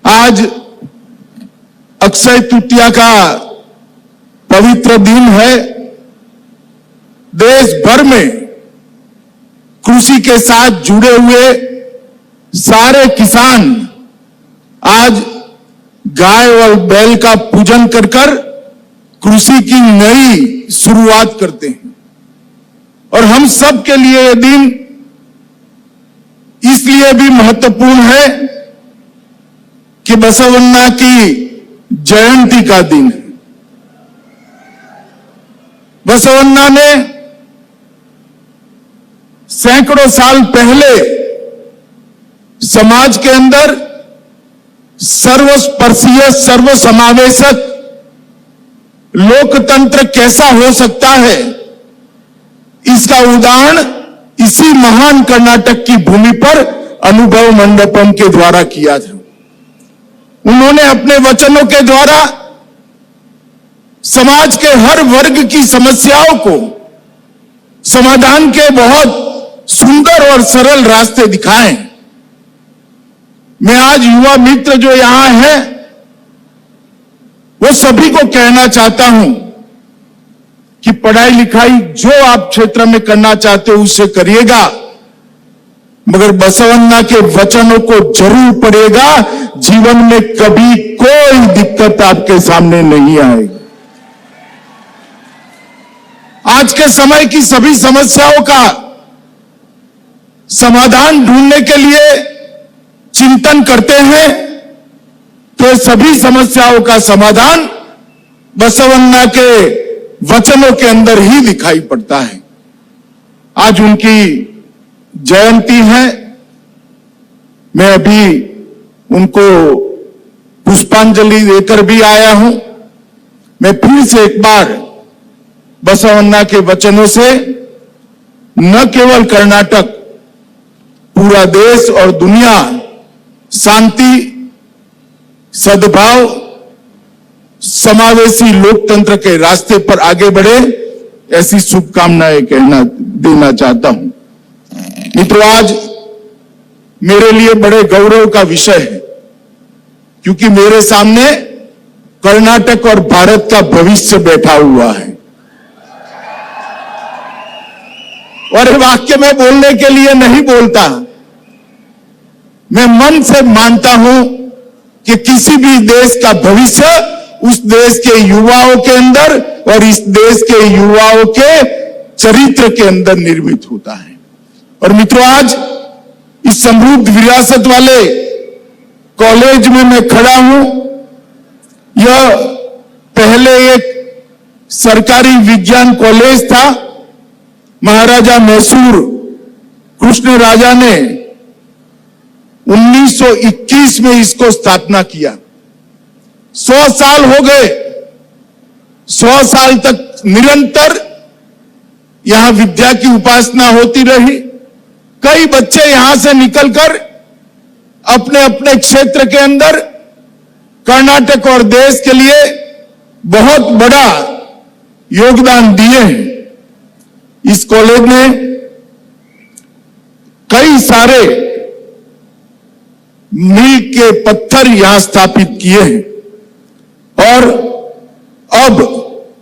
आज अक्षय तृतीया का पवित्र दिन है। देश भर में कृषि के साथ जुड़े हुए सारे किसान आज गाय और बैल का पूजन कर कृषि की नई शुरुआत करते हैं। और हम सब के लिए यह दिन इसलिए भी महत्वपूर्ण है कि बसवन्ना की जयंती का दिन है। बसवन्ना ने सैकड़ों साल पहले समाज के अंदर सर्वस्पर्शीय सर्वसमावेशक लोकतंत्र कैसा हो सकता है, इसका उदाहरण इसी महान कर्नाटक की भूमि पर अनुभव मंडपम के द्वारा किया था। उन्होंने अपने वचनों के द्वारा समाज के हर वर्ग की समस्याओं को समाधान के बहुत सुंदर और सरल रास्ते दिखाए। मैं आज युवा मित्र जो यहां हैं, वो सभी को कहना चाहता हूं कि पढ़ाई लिखाई जो आप क्षेत्र में करना चाहते हो उसे करिएगा, मगर बसवन्ना के वचनों को जरूर पढ़ेगा। जीवन में कभी कोई दिक्कत आपके सामने नहीं आएगी। आज के समय की सभी समस्याओं का समाधान ढूंढने के लिए चिंतन करते हैं, तो सभी समस्याओं का समाधान बसवन्ना के वचनों के अंदर ही दिखाई पड़ता है। आज उनकी जयंती है। मैं अभी उनको पुष्पांजलि देकर भी आया हूं। मैं फिर से एक बार बसवन्ना के वचनों से न केवल कर्नाटक, पूरा देश और दुनिया शांति, सद्भाव, समावेशी लोकतंत्र के रास्ते पर आगे बढ़े, ऐसी शुभकामनाएं देना चाहता हूं। मित्रों, आज मेरे लिए बड़े गौरव का विषय है, क्योंकि मेरे सामने कर्नाटक और भारत का भविष्य बैठा हुआ है। और ये वाक्य मैं बोलने के लिए नहीं बोलता, मैं मन से मानता हूं कि किसी भी देश का भविष्य उस देश के युवाओं के अंदर और इस देश के युवाओं के चरित्र के अंदर निर्मित होता है। और मित्रों, आज इस समृद्ध विरासत वाले कॉलेज में मैं खड़ा हूं। यह पहले एक सरकारी विज्ञान कॉलेज था। महाराजा मैसूर कृष्ण राजा ने 1921 में इसको स्थापना किया। 100 साल हो गए। 100 साल तक निरंतर यहां विद्या की उपासना होती रही। कई बच्चे यहां से निकलकर अपने अपने क्षेत्र के अंदर कर्नाटक और देश के लिए बहुत बड़ा योगदान दिए हैं। इस कॉलेज ने कई सारे मील के पत्थर यहां स्थापित किए हैं और अब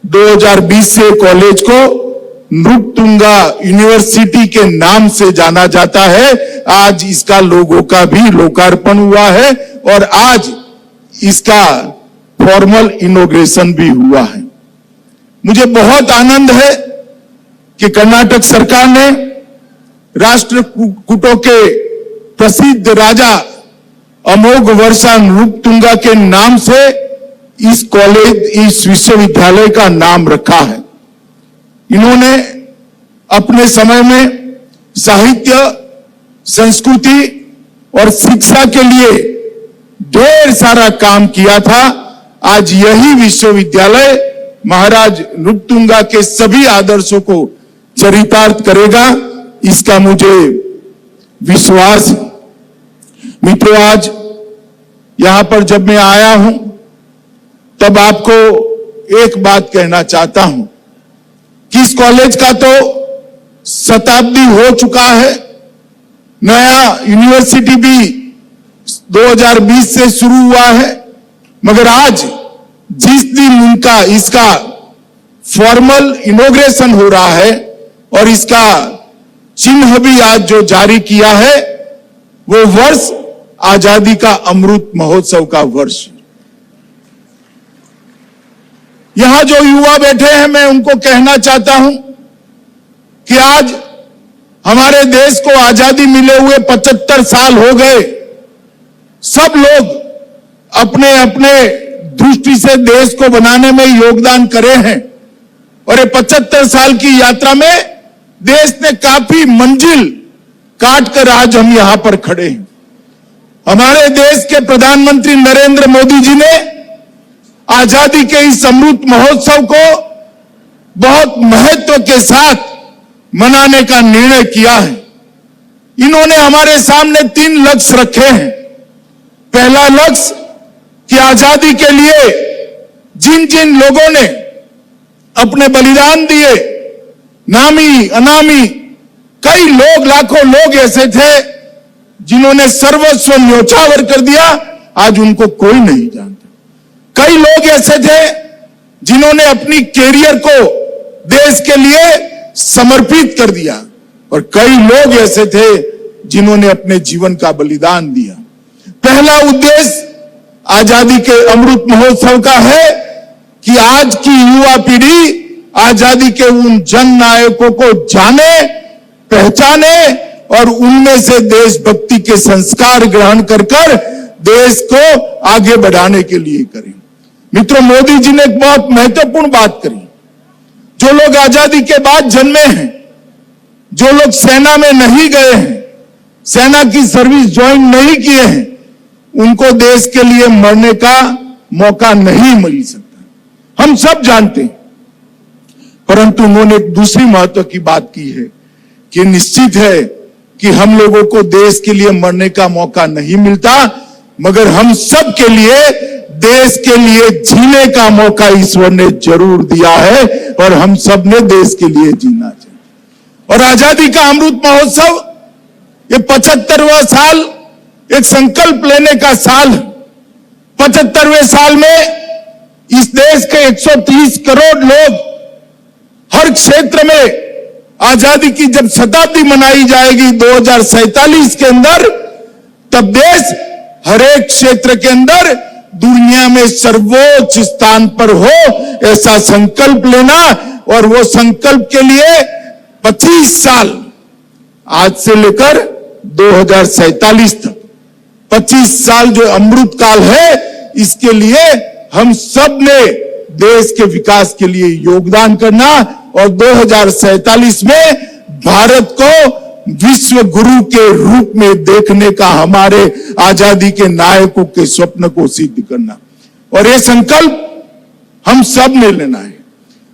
2020 से कॉलेज को नृपतुंगा यूनिवर्सिटी के नाम से जाना जाता है। आज इसका लोगो का भी लोकार्पण हुआ है और आज इसका फॉर्मल इनॉग्रेशन भी हुआ है। मुझे बहुत आनंद है कि कर्नाटक सरकार ने राष्ट्रकूटों के प्रसिद्ध राजा अमोघ वर्षा नृपतुंगा के नाम से इस कॉलेज, इस विश्वविद्यालय का नाम रखा है। इन्होंने अपने समय में साहित्य, संस्कृति और शिक्षा के लिए ढेर सारा काम किया था। आज यही विश्वविद्यालय महाराज नृपतुंगा के सभी आदर्शों को चरितार्थ करेगा, इसका मुझे विश्वास है। मित्रों, आज यहां पर जब मैं आया हूं तब आपको एक बात कहना चाहता हूं कि इस कॉलेज का तो शताब्दी हो चुका है। नया यूनिवर्सिटी भी 2020 से शुरू हुआ है, मगर आज जिस दिन इसका फॉर्मल इनॉग्रेशन हो रहा है और इसका चिन्ह भी आज जो जारी किया है, वो वर्ष आजादी का अमृत महोत्सव का वर्ष। यहां जो युवा बैठे हैं, मैं उनको कहना चाहता हूं कि आज हमारे देश को आजादी मिले हुए 75 साल हो गए। सब लोग अपने अपने दृष्टि से देश को बनाने में योगदान करे हैं और ये 75 साल की यात्रा में देश ने काफी मंजिल काटकर आज हम यहां पर खड़े हैं। हमारे देश के प्रधानमंत्री नरेंद्र मोदी जी ने आजादी के इस अमृत महोत्सव को बहुत महत्व के साथ मनाने का निर्णय किया है। इन्होंने हमारे सामने 3 लक्ष्य रखे हैं। पहला लक्ष्य कि आजादी के लिए जिन जिन लोगों ने अपने बलिदान दिए, नामी अनामी कई लोग, लाखों लोग ऐसे थे जिन्होंने सर्वस्व न्योछावर कर दिया, आज उनको कोई नहीं जानता। कई लोग ऐसे थे जिन्होंने अपनी कैरियर को देश के लिए समर्पित कर दिया और कई लोग ऐसे थे जिन्होंने अपने जीवन का बलिदान दिया। पहला उद्देश्य आजादी के अमृत महोत्सव का है कि आज की युवा पीढ़ी आजादी के उन जन नायकों को जाने, पहचाने और उनमें से देशभक्ति के संस्कार ग्रहण कर देश को आगे बढ़ाने के लिए करें। मित्रों, मोदी जी ने एक बहुत महत्वपूर्ण बात करी। जो लोग आजादी के बाद जन्मे हैं, जो लोग सेना में नहीं गए हैं, सेना की सर्विस ज्वाइन नहीं किए हैं, उनको देश के लिए मरने का मौका नहीं मिल सकता। हम सब जानते हैं, परंतु उन्होंने एक दूसरी महत्व की बात की है कि निश्चित है कि हम लोगों को देश के लिए मरने का मौका नहीं मिलता, मगर हम सब के लिए देश के लिए जीने का मौका ईश्वर ने जरूर दिया है और हम सब ने देश के लिए जीना चाहिए। और आजादी का अमृत महोत्सव ये 75वां साल एक संकल्प लेने का साल है। 75वें साल में इस देश के 130 करोड़ लोग हर क्षेत्र में आजादी की जब शताब्दी मनाई जाएगी 2047 के अंदर, तब देश हर एक क्षेत्र के अंदर दुनिया में सर्वोच्च स्थान पर हो, ऐसा संकल्प लेना। और वो संकल्प के लिए 25 साल, आज से लेकर 2047 तक 25 साल जो अमृत काल है, इसके लिए हम सब ने देश के विकास के लिए योगदान करना और 2047 में भारत को विश्व गुरु के रूप में देखने का हमारे आजादी के नायकों के स्वप्न को सिद्ध करना, और ये संकल्प हम सब ने लेना है।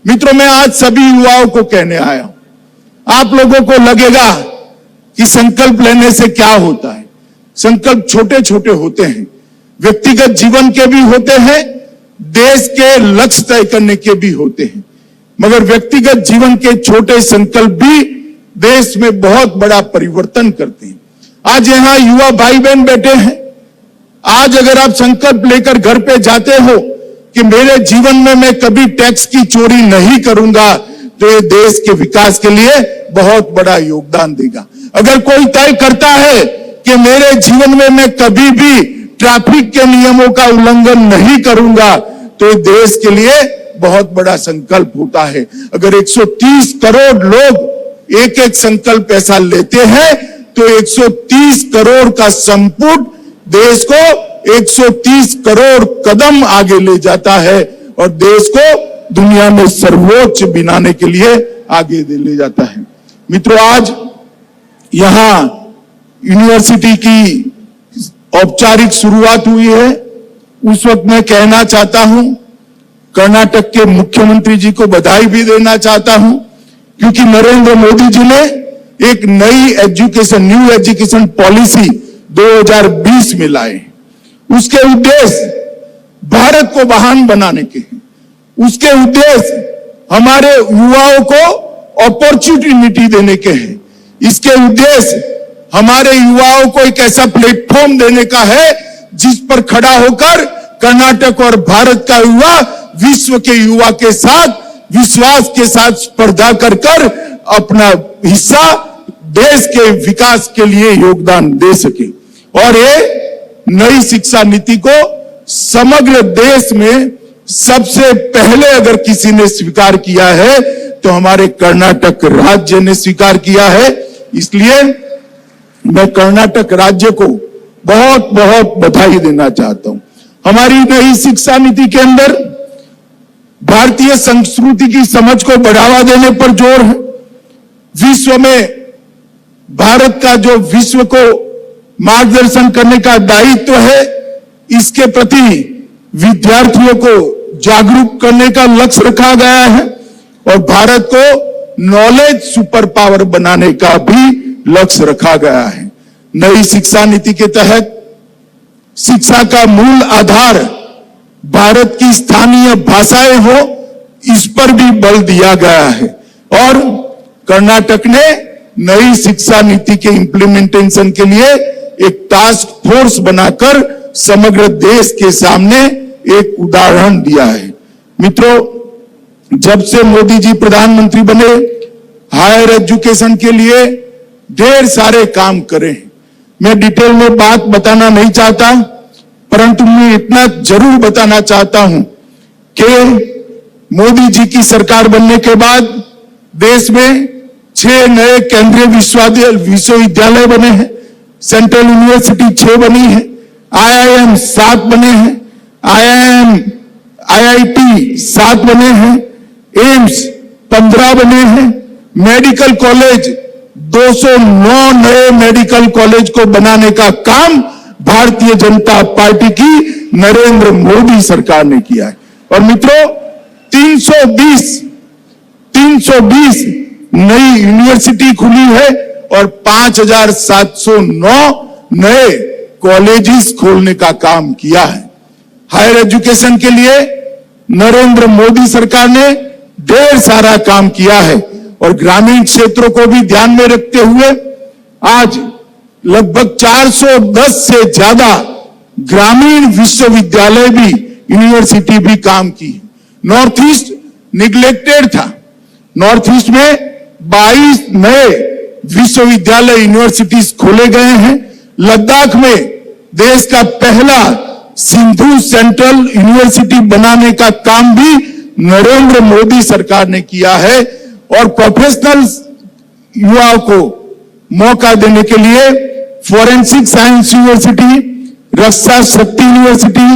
मित्रों, मैं आज सभी युवाओं को कहने आया हूं। आप लोगों को लगेगा कि संकल्प लेने से क्या होता है। संकल्प छोटे छोटे होते हैं, व्यक्तिगत जीवन के भी होते हैं, देश के लक्ष्य तय करने के भी होते हैं, मगर व्यक्तिगत जीवन के छोटे संकल्प भी देश में बहुत बड़ा परिवर्तन करते हैं। आज यहां युवा भाई बहन बैठे हैं। आज अगर आप संकल्प लेकर घर पे जाते हो कि मेरे जीवन में मैं कभी टैक्स की चोरी नहीं करूंगा, तो ये देश के विकास के लिए बहुत बड़ा योगदान देगा। अगर कोई तय करता है कि मेरे जीवन में मैं कभी भी ट्रैफिक के नियमों का उल्लंघन नहीं करूंगा, तो देश के लिए बहुत बड़ा संकल्प होता है। अगर 130 करोड़ लोग एक एक संकल्प ऐसा लेते हैं, तो 130 करोड़ का संपुट देश को 130 करोड़ कदम आगे ले जाता है और देश को दुनिया में सर्वोच्च बनाने के लिए आगे ले जाता है। मित्रों, आज यहां यूनिवर्सिटी की औपचारिक शुरुआत हुई है। उस वक्त मैं कहना चाहता हूं, कर्नाटक के मुख्यमंत्री जी को बधाई भी देना चाहता हूं, क्योंकि नरेंद्र मोदी जी ने एक नई न्यू एजुकेशन पॉलिसी 2020 में लाए। उसके उद्देश्य भारत को महान बनाने के हैं। उसके उद्देश्य हमारे युवाओं को अपॉर्चुनिटी देने के हैं। इसके उद्देश्य हमारे युवाओं को एक ऐसा प्लेटफॉर्म देने का है जिस पर खड़ा होकर कर्नाटक और भारत का युवा विश्व के युवा के साथ विश्वास के साथ स्पर्धा कर अपना हिस्सा देश के विकास के लिए योगदान दे सके। और ये नई शिक्षा नीति को समग्र देश में सबसे पहले अगर किसी ने स्वीकार किया है तो हमारे कर्नाटक राज्य ने स्वीकार किया है। इसलिए मैं कर्नाटक राज्य को बहुत बहुत बधाई देना चाहता हूं। हमारी नई शिक्षा नीति के अंदर भारतीय संस्कृति की समझ को बढ़ावा देने पर जोर है। विश्व में भारत का जो विश्व को मार्गदर्शन करने का दायित्व है, इसके प्रति विद्यार्थियों को जागरूक करने का लक्ष्य रखा गया है और भारत को नॉलेज सुपर पावर बनाने का भी लक्ष्य रखा गया है। नई शिक्षा नीति के तहत शिक्षा का मूल आधार भारत की स्थानीय भाषाएं हो, इस पर भी बल दिया गया है और कर्नाटक ने नई शिक्षा नीति के इंप्लीमेंटेशन के लिए एक टास्क फोर्स बनाकर समग्र देश के सामने एक उदाहरण दिया है। मित्रों, जब से मोदी जी प्रधानमंत्री बने, हायर एजुकेशन के लिए ढेर सारे काम करे। मैं डिटेल में बात बताना नहीं चाहता, परंतु मैं इतना जरूर बताना चाहता हूं कि मोदी जी की सरकार बनने के बाद देश में 6 नए केंद्रीय विश्वविद्यालय बने हैं, सेंट्रल यूनिवर्सिटी 6 बनी है, IIM 7 बने हैं, IIT 7 बने हैं, एम्स 15 बने हैं, मेडिकल कॉलेज 209 नए मेडिकल कॉलेज को बनाने का काम भारतीय जनता पार्टी की नरेंद्र मोदी सरकार ने किया है। और मित्रों, 320 नई यूनिवर्सिटी खुली है और 5709 नए कॉलेजेस खोलने का काम किया है। हायर एजुकेशन के लिए नरेंद्र मोदी सरकार ने ढेर सारा काम किया है और ग्रामीण क्षेत्रों को भी ध्यान में रखते हुए आज लगभग 410 से ज्यादा ग्रामीण विश्वविद्यालय भी, यूनिवर्सिटी भी काम की। नॉर्थ ईस्ट निग्लेक्टेड था। नॉर्थ ईस्ट में 22 नए विश्वविद्यालय यूनिवर्सिटीज खोले गए हैं। लद्दाख में देश का पहला सिंधु सेंट्रल यूनिवर्सिटी बनाने का काम भी नरेंद्र मोदी सरकार ने किया है और प्रोफेशनल युवाओं को मौका देने के लिए फोरेंसिक साइंस यूनिवर्सिटी, रक्षा शक्ति university,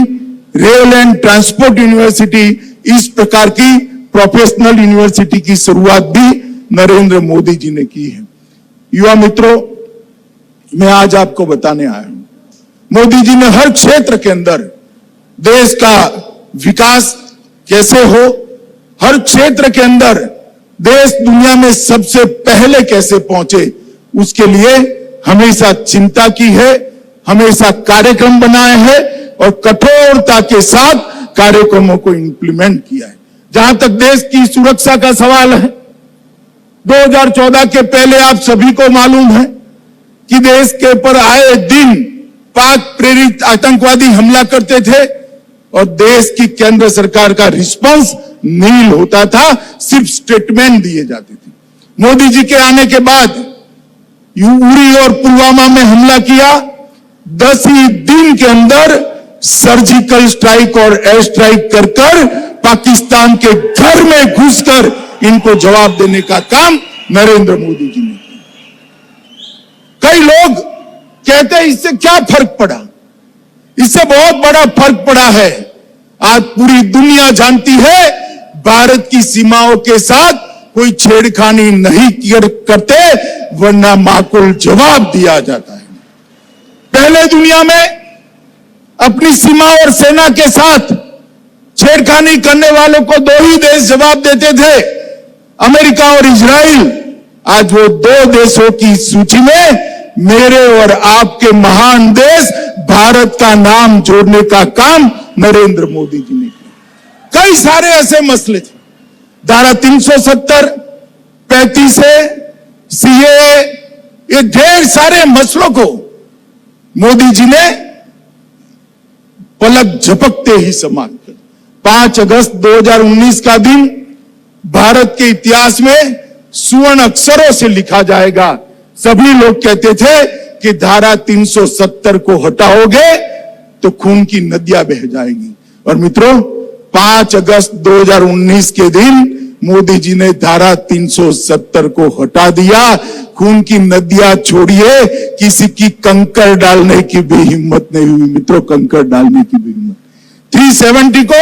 rail and transport university, इस प्रकार की प्रोफेशनल यूनिवर्सिटी की शुरुआत भी नरेंद्र मोदी जी ने की है। युवा मित्रों, मैं आज आपको बताने आया हूं, मोदी जी ने हर क्षेत्र के अंदर देश का विकास कैसे हो, हर क्षेत्र के अंदर देश दुनिया में सबसे पहले कैसे पहुंचे, उसके लिए हमेशा चिंता की है, हमेशा कार्यक्रम बनाए हैं और कठोरता के साथ कार्यक्रमों को इंप्लीमेंट किया है। जहां तक देश की सुरक्षा का सवाल है, 2014 के पहले आप सभी को मालूम है कि देश के ऊपर आए दिन पाक प्रेरित आतंकवादी हमला करते थे और देश की केंद्र सरकार का रिस्पांस नील होता था, सिर्फ स्टेटमेंट दिए जाते थे। मोदी जी के आने के बाद उरी और पुलवामा में हमला किया, 10 ही दिन के अंदर सर्जिकल स्ट्राइक और एयर स्ट्राइक कर पाकिस्तान के घर में घुसकर इनको जवाब देने का काम नरेंद्र मोदी जी ने किया। कई लोग कहते हैं इससे क्या फर्क पड़ा, इससे बहुत बड़ा फर्क पड़ा है। आज पूरी दुनिया जानती है भारत की सीमाओं के साथ कोई छेड़खानी नहीं करते, वरना माकूल जवाब दिया जाता है। पहले दुनिया में अपनी सीमा और सेना के साथ छेड़खानी करने वालों को 2 ही देश जवाब देते थे, अमेरिका और इजराइल। आज वो 2 देशों की सूची में मेरे और आपके महान देश भारत का नाम जोड़ने का काम नरेंद्र मोदी जी ने किया। कई सारे ऐसे मसले थे, धारा 370, 35 CAA, ये ढेर सारे मसलों को मोदी जी ने पलक झपकते ही समाप्त कर। 5 अगस्त 2019 का दिन भारत के इतिहास में स्वर्ण अक्षरों से लिखा जाएगा। सभी लोग कहते थे कि धारा 370 को हटाओगे तो खून की नदियां बह जाएंगी, और मित्रों 5 अगस्त 2019 के दिन मोदी जी ने धारा 370 को हटा दिया। खून की नदियां छोड़िए, किसी की कंकर डालने की भी हिम्मत नहीं हुई मित्रों, कंकर डालने की भी हिम्मत। 370 को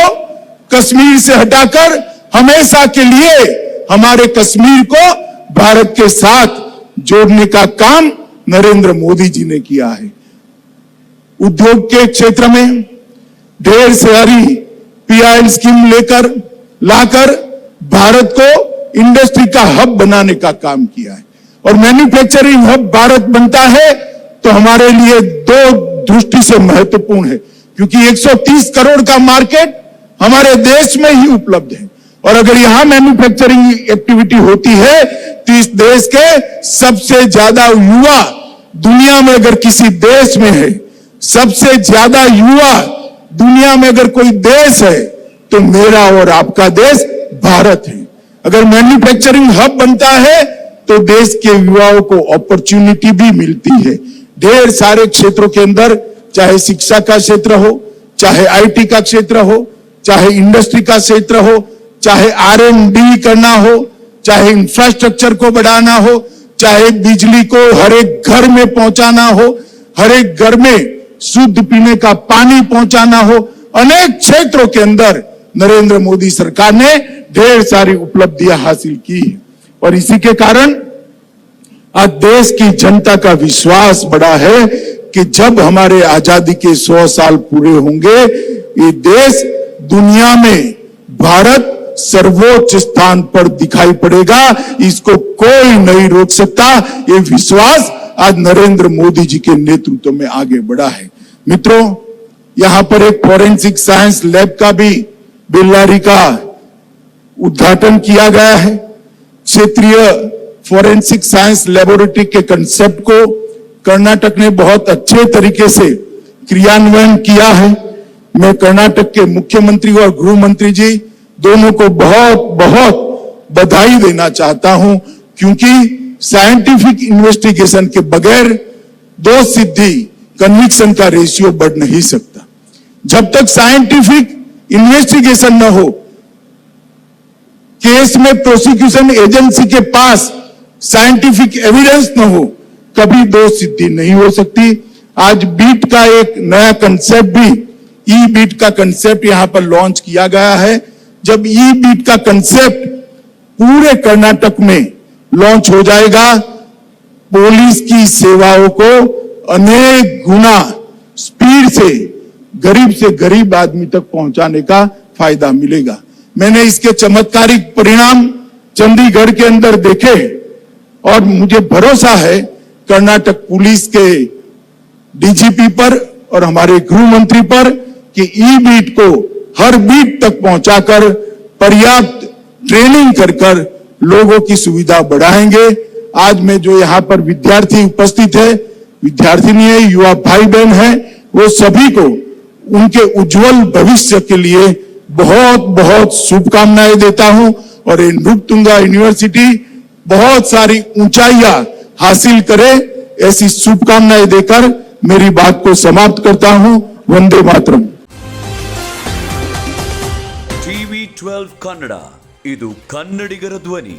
कश्मीर से हटाकर हमेशा के लिए हमारे कश्मीर को भारत के साथ जोड़ने का काम नरेंद्र मोदी जी ने किया है। उद्योग के क्षेत्र में ढेर सारी पीआईएल स्कीम लेकर लाकर भारत को इंडस्ट्री का हब बनाने का काम किया है, और मैन्युफैक्चरिंग हब भारत बनता है तो हमारे लिए दो दृष्टि से महत्वपूर्ण है, क्योंकि 130 करोड़ का मार्केट हमारे देश में ही उपलब्ध है, और अगर यहां मैन्युफैक्चरिंग एक्टिविटी होती है तो इस देश के सबसे ज्यादा युवा दुनिया में अगर किसी देश में है, सबसे ज्यादा युवा दुनिया में अगर कोई देश है तो मेरा और आपका देश भारत है। अगर मैन्युफैक्चरिंग हब बनता है तो देश के युवाओं को अपॉर्चुनिटी भी मिलती है ढेर सारे क्षेत्रों के अंदर, चाहे शिक्षा का क्षेत्र हो, चाहे आईटी का क्षेत्र हो, चाहे इंडस्ट्री का क्षेत्र हो, चाहे R&D करना हो, चाहे इंफ्रास्ट्रक्चर को बढ़ाना हो, चाहे बिजली को हर एक घर में पहुंचाना हो, हर एक घर में शुद्ध पीने का पानी पहुंचाना हो, अनेक क्षेत्रों के अंदर नरेंद्र मोदी सरकार ने ढेर सारी उपलब्धियां हासिल की है, और इसी के कारण आज देश की जनता का विश्वास बढ़ा है कि जब हमारे आजादी के 100 साल पूरे होंगे, ये देश दुनिया में भारत सर्वोच्च स्थान पर दिखाई पड़ेगा, इसको कोई नहीं रोक सकता। ये विश्वास आज नरेंद्र मोदी जी के नेतृत्व में आगे बढ़ा है। मित्रों, यहां पर एक फॉरेंसिक साइंस लैब का भी बेल्लारी का उद्घाटन किया गया है। क्षेत्रीय फॉरेंसिक साइंस लेबोरेटरी के कंसेप्ट को कर्नाटक ने बहुत अच्छे तरीके से क्रियान्वयन किया है। मैं कर्नाटक के मुख्यमंत्री और गृह मंत्री जी दोनों को बहुत बहुत बधाई देना चाहता हूं, क्योंकि साइंटिफिक इन्वेस्टिगेशन के बगैर दो सिद्धि कन्विक्शन का रेशियो बढ़ नहीं सकता। जब तक साइंटिफिक इन्वेस्टिगेशन न हो, केस में प्रोसिक्यूशन एजेंसी के पास साइंटिफिक एविडेंस न हो, कभी दो सिद्धि नहीं हो सकती। आज बीट का एक नया कंसेप्ट भी, ई बीट का कंसेप्ट यहां पर लॉन्च किया गया है। जब ई बीट का कंसेप्ट पूरे कर्नाटक में लॉन्च हो जाएगा, पुलिस की सेवाओं को अनेक गुना स्पीड से गरीब आदमी तक पहुंचाने का फायदा मिलेगा। मैंने इसके चमत्कारिक परिणाम चंडीगढ़ के अंदर देखे, और मुझे भरोसा है कर्नाटक पुलिस के डीजीपी पर और हमारे गृह मंत्री पर कि ई बीट को हर बीट तक पहुंचाकर पर्याप्त ट्रेनिंग कर लोगों की सुविधा बढ़ाएंगे। आज में जो यहाँ पर विद्यार्थी उपस्थित है, विद्यार्थिनी है, युवा भाई बहन है, वो सभी को उनके उज्जवल भविष्य के लिए बहुत बहुत शुभकामनाएं देता हूं, और ये नृपतुंगा यूनिवर्सिटी बहुत सारी ऊंचाइयां हासिल करे, ऐसी शुभकामनाएं देकर मेरी बात को समाप्त करता हूं। वंदे मातरम। TV12 ಕನ್ನಡ, ಇದು ಕನ್ನಡಿಗರ ಧ್ವನಿ।